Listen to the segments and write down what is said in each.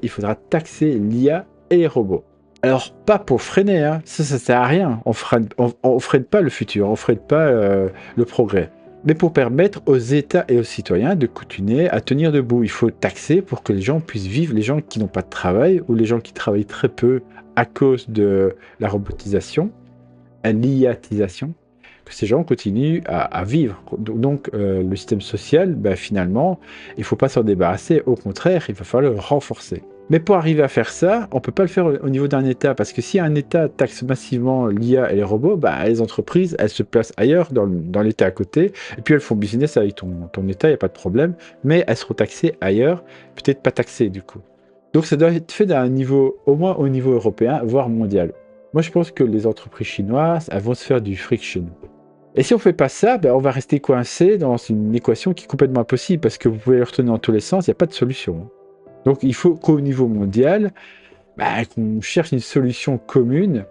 il faudra taxer l'IA et les robots. Alors, pas pour freiner, hein. Ça sert à rien. On freine pas le futur, on freine pas le progrès. Mais pour permettre aux États et aux citoyens de continuer à tenir debout, il faut taxer pour que les gens puissent vivre, les gens qui n'ont pas de travail ou les gens qui travaillent très peu à cause de la robotisation, l'IAtisation, que ces gens continuent à vivre. Donc, le système social, ben, finalement, il ne faut pas s'en débarrasser. Au contraire, il va falloir le renforcer. Mais pour arriver à faire ça, on ne peut pas le faire au niveau d'un État, parce que si un État taxe massivement l'IA et les robots, bah, les entreprises, elles se placent ailleurs, dans l'État à côté, et puis elles font business avec ton État, il n'y a pas de problème, mais elles seront taxées ailleurs, peut-être pas taxées du coup. Donc ça doit être fait d'un niveau, au moins au niveau européen, voire mondial. Moi je pense que les entreprises chinoises, elles vont se faire du friction. Et si on fait pas ça, ben, on va rester coincé dans une équation qui est complètement impossible, parce que vous pouvez le retourner dans tous les sens, il n'y a pas de solution. Donc il faut qu'au niveau mondial, bah, qu'on cherche une solution commune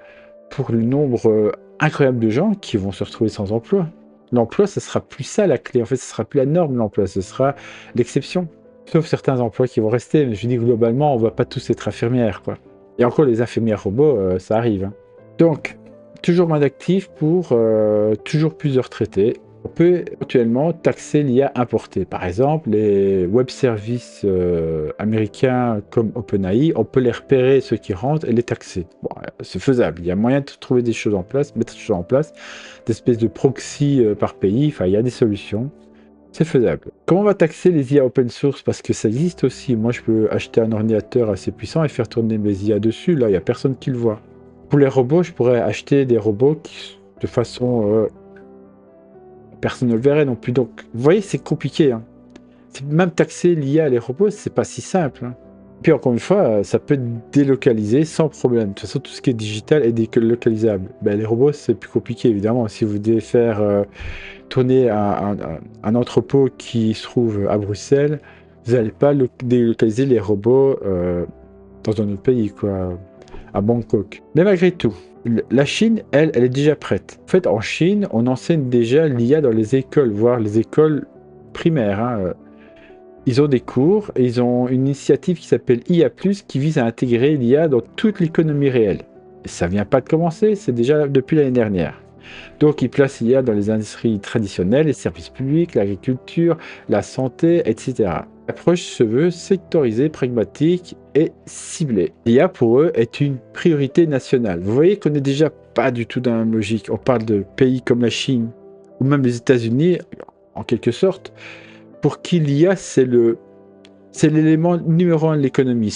pour le nombre incroyable de gens qui vont se retrouver sans emploi. L'emploi, ce sera plus ça la clé. En fait, ce sera plus la norme, l'emploi, ce sera l'exception. Sauf certains emplois qui vont rester. Mais je dis globalement, on va pas tous être infirmières, quoi. Et encore, les infirmières robots, ça arrive, hein. Donc, toujours moins d'actifs pour toujours plus de retraités. On peut éventuellement taxer l'IA importée. Par exemple, les web services américains comme OpenAI, on peut les repérer, ceux qui rentrent, et les taxer. Bon, c'est faisable. Il y a moyen de trouver des choses en place, mettre des choses en place, des espèces de proxy par pays. Enfin, il y a des solutions. C'est faisable. Comment on va taxer les IA open source? Parce que ça existe aussi. Moi, je peux acheter un ordinateur assez puissant et faire tourner mes IA dessus. Là, il n'y a personne qui le voit. Pour les robots, je pourrais acheter des robots qui, de façon... personne ne le verrait non plus. Donc, vous voyez, c'est compliqué, hein. Même taxer l'IA et les robots, c'est pas si simple, hein. Puis encore une fois, ça peut être délocalisé sans problème. De toute façon, tout ce qui est digital est délocalisable. Ben, les robots, c'est plus compliqué, évidemment. Si vous devez faire tourner un entrepôt qui se trouve à Bruxelles, vous n'allez pas délocaliser les robots dans un autre pays, quoi, à Bangkok. Mais malgré tout, la Chine, elle est déjà prête. En fait, en Chine, on enseigne déjà l'IA dans les écoles, voire les écoles primaires, hein. Ils ont des cours et ils ont une initiative qui s'appelle IA+, qui vise à intégrer l'IA dans toute l'économie réelle. Et ça vient pas de commencer, c'est déjà depuis l'année dernière. Donc, ils placent l'IA dans les industries traditionnelles, les services publics, l'agriculture, la santé, etc. L'approche se veut sectorisée, pragmatique et ciblée. L'IA, pour eux, est une priorité nationale. Vous voyez qu'on n'est déjà pas du tout dans la même logique. On parle de pays comme la Chine ou même les États-Unis, en quelque sorte, pour qui l'IA, c'est l'élément numéro un de l'économie.